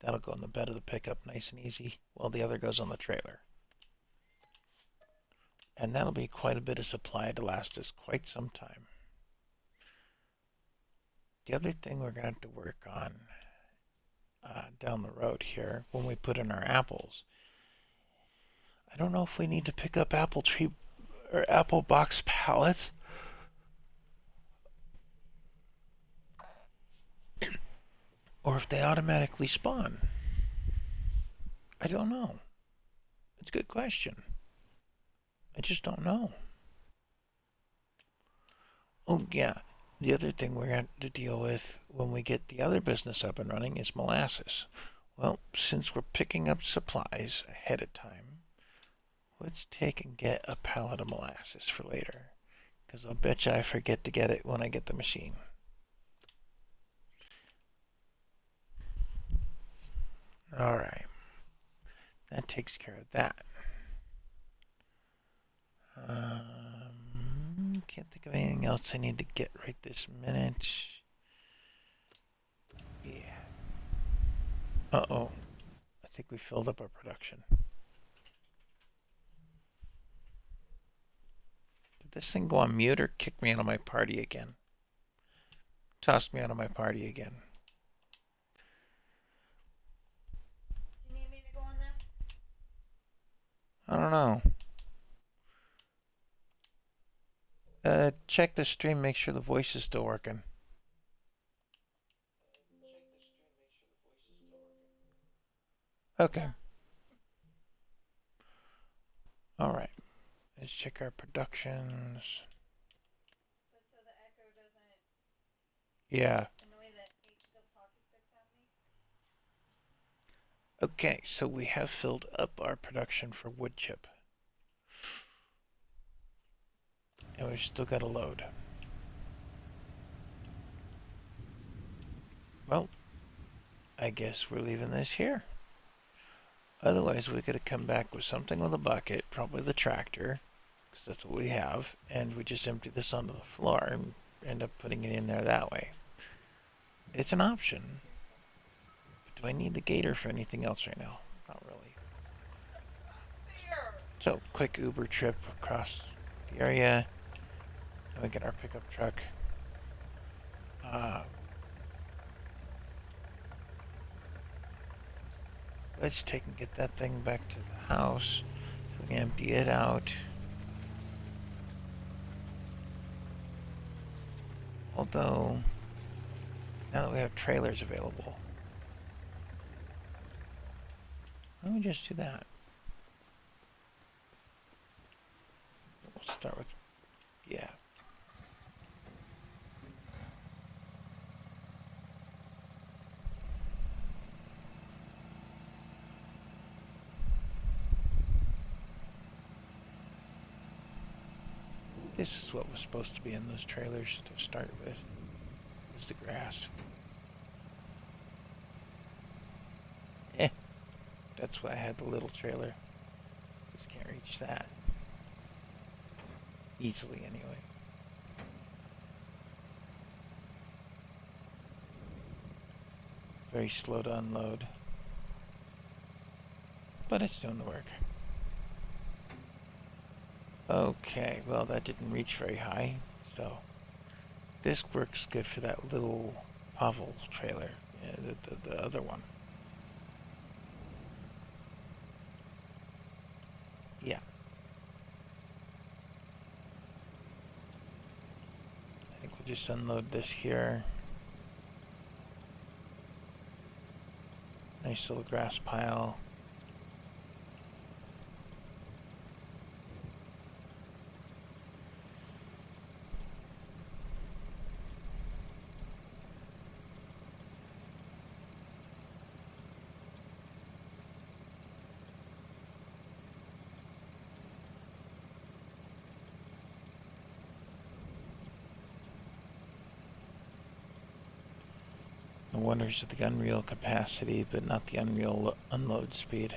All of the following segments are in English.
That'll go in the bed of the pickup nice and easy, while the other goes on the trailer. And that'll be quite a bit of supply to last us quite some time. The other thing we're going to have to work on down the road here, when we put in our apples, I don't know if we need to pick up apple tree or apple box pallets, or if they automatically spawn. I don't know. It's a good question. I just don't know. Oh, yeah. The other thing we're going to deal with when we get the other business up and running is molasses. Well, since we're picking up supplies ahead of time, let's take and get a pallet of molasses for later. Because I'll bet you I forget to get it when I get the machine. Alright. That takes care of that. Can't think of anything else I need to get right this minute. Yeah. Uh-oh. I think we filled up our production. Did this thing go on mute or kick me out of my party again? Tossed me out of my party again. Do you need me to go on there? I don't know. Check the stream, make sure the voice is still working. Okay. Alright. Let's check our productions. But so the echo doesn't Yeah. annoy the HW hockey sticks at me? Okay, so we have filled up our production for wood chip. And we've still got a load. Well, I guess we're leaving this here. Otherwise, we could have come back with something with a bucket, probably the tractor, because that's what we have, and we just empty this onto the floor and end up putting it in there that way. It's an option. But do I need the gator for anything else right now? Not really. So, quick Uber trip across the area. And we get our pickup truck. Let's take and get that thing back to the house. So we can empty it out. Although, now that we have trailers available, why don't we just do that? We'll start with, yeah. This is what was supposed to be in those trailers to start with, is the grass. That's why I had the little trailer. Just can't reach that. Easily, anyway. Very slow to unload. But it's doing the work. Okay, well that didn't reach very high, so this works good for that little Pavel trailer, the other one. Yeah. I think we'll just unload this here. Nice little grass pile. No wonders at the unreal capacity, but not the unreal unload speed.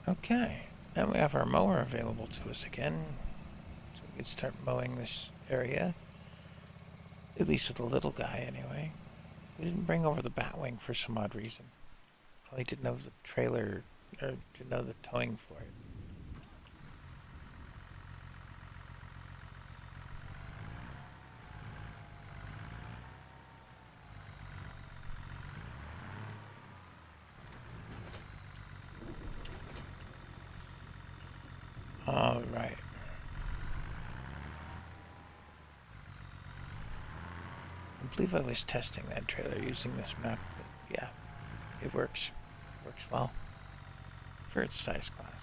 Okay, now we have our mower available to us again, so we can start mowing this area. At least with the little guy, anyway. We didn't bring over the Batwing for some odd reason. Probably didn't have the trailer, or didn't know the towing for it. All right. I believe I was testing that trailer using this map, but yeah, it works. It works well for its size class.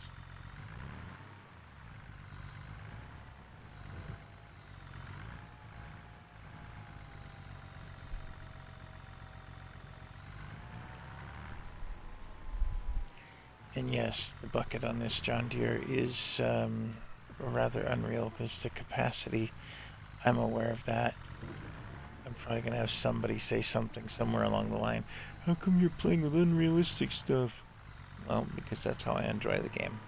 And yes, the bucket on this John Deere is rather unreal because the capacity, I'm aware of that. I'm probably going to have somebody say something somewhere along the line. How come you're playing with unrealistic stuff? Well, because that's how I enjoy the game.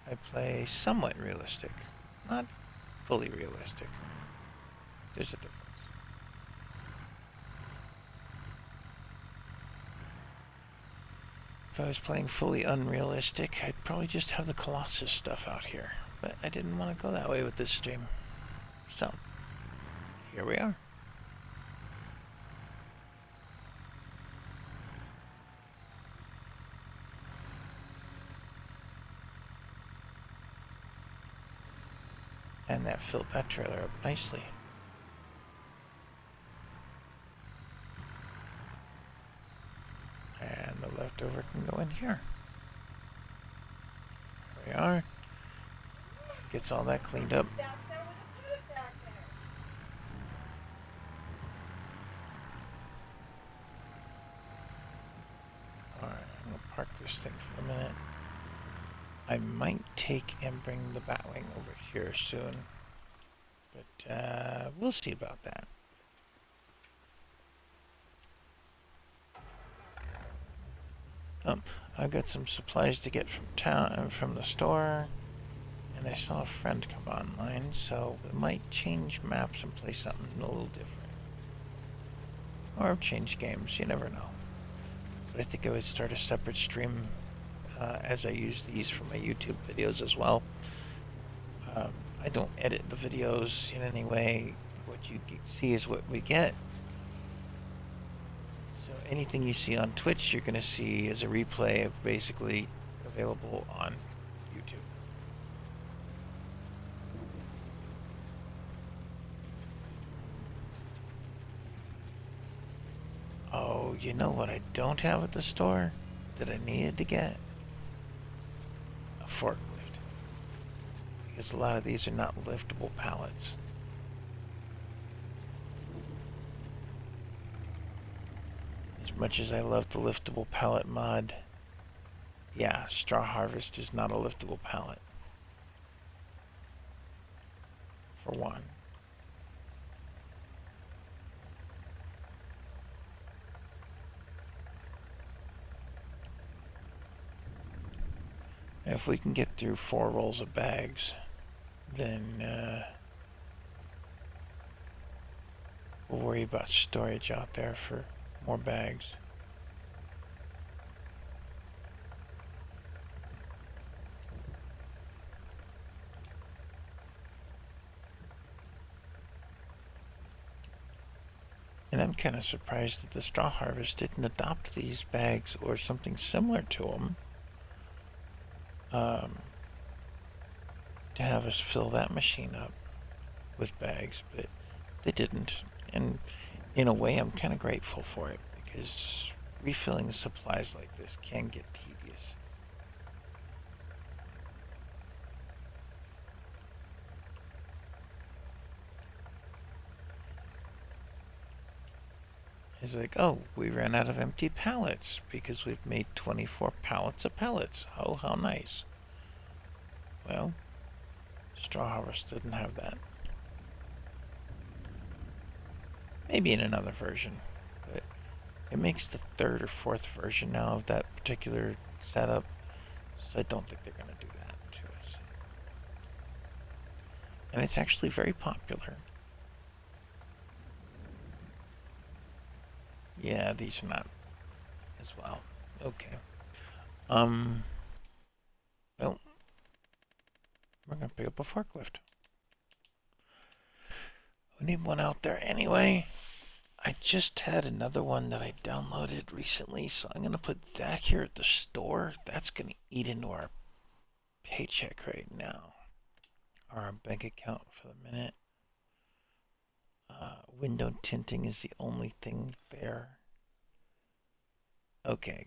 I play somewhat realistic, not fully realistic. There's a difference. If I was playing fully unrealistic, I'd probably just have the Colossus stuff out here. But I didn't want to go that way with this stream. So, here we are. And that filled that trailer up nicely. And the leftover can go in here. There we are. Gets all that cleaned up. Back there with a food back there. Alright, I'm going to park this thing for a minute. I might take and bring the Batwing over here soon. But we'll see about that. I've got some supplies to get from town, from the store, and I saw a friend come online, so we might change maps and play something a little different. Or change games, you never know. But I think I would start a separate stream as I use these for my YouTube videos as well. I don't edit the videos in any way. What you see is what we get. So anything you see on Twitch, you're going to see as a replay of basically available on YouTube. Oh, you know what I don't have at the store that I needed to get? A forklift. Because a lot of these are not liftable pallets. As much as I love the liftable pallet mod, yeah, Straw Harvest is not a liftable pallet. For one. And if we can get through 4 rolls of bags, then we'll worry about storage out there for more bags. And I'm kind of surprised that the Straw Harvest didn't adopt these bags or something similar to them to have us fill that machine up with bags, but they didn't. And in a way, I'm kind of grateful for it, because refilling supplies like this can get tedious. It's like, oh, we ran out of empty pallets because we've made 24 pallets of pellets. Oh, how nice. Well, Straw Harvest didn't have that. Maybe in another version, but it makes the third or fourth version now of that particular setup, so I don't think they're going to do that to us. And it's actually very popular. Yeah, these are not as well. Okay. Well, we're gonna pick up a forklift. We need one out there anyway. I just had another one that I downloaded recently, so I'm gonna put that here at the store. That's gonna eat into our paycheck right now, or our bank account for the minute. Window tinting is the only thing there. Okay,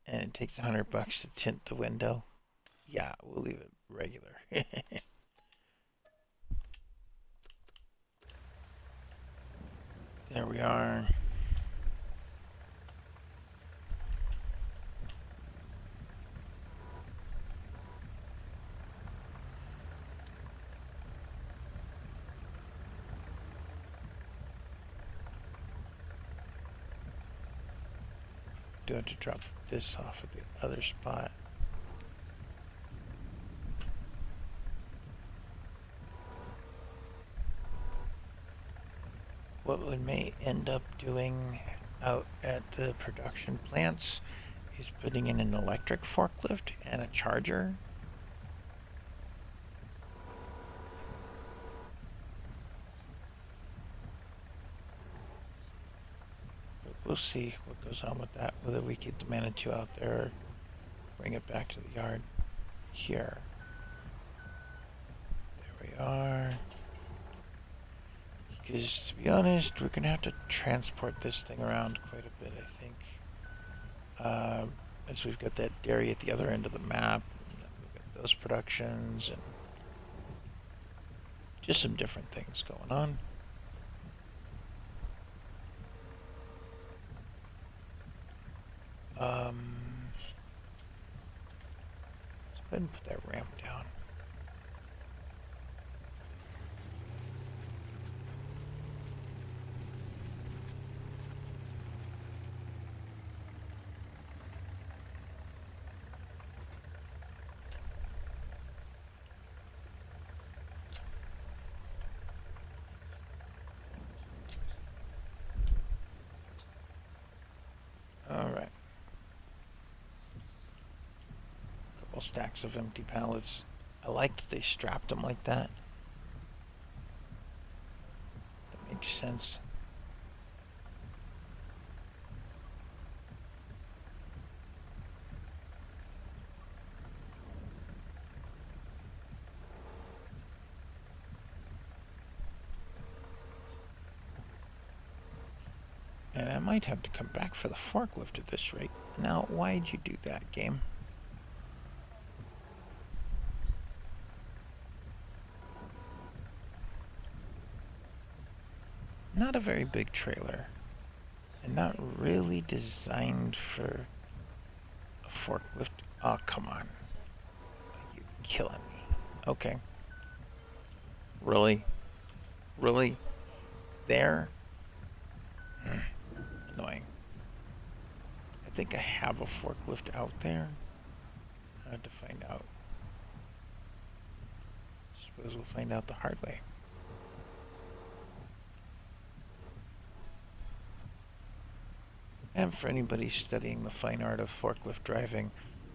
and it takes $100 to tint the window. Yeah, we'll leave it regular. There we are. Do have to drop this off at the other spot. What we may end up doing out at the production plants is putting in an electric forklift and a charger. But we'll see what goes on with that, whether we keep the Manitou out there or bring it back to the yard here. There we are. Because, to be honest, we're going to have to transport this thing around quite a bit, I think. As we've got that dairy at the other end of the map, and we've got those productions, and just some different things going on. Let's go ahead and put that ramp down. Alright. Couple stacks of empty pallets. I like that they strapped them like that. That makes sense. And I might have to come back for the forklift at this rate. Now, why'd you do that, game? Not a very big trailer. And not really designed for a forklift. Oh, come on. You're killing me. Okay. Really? Really? There? Annoying. I think I have a forklift out there. I have to find out. Suppose we'll find out the hard way. And for anybody studying the fine art of forklift driving,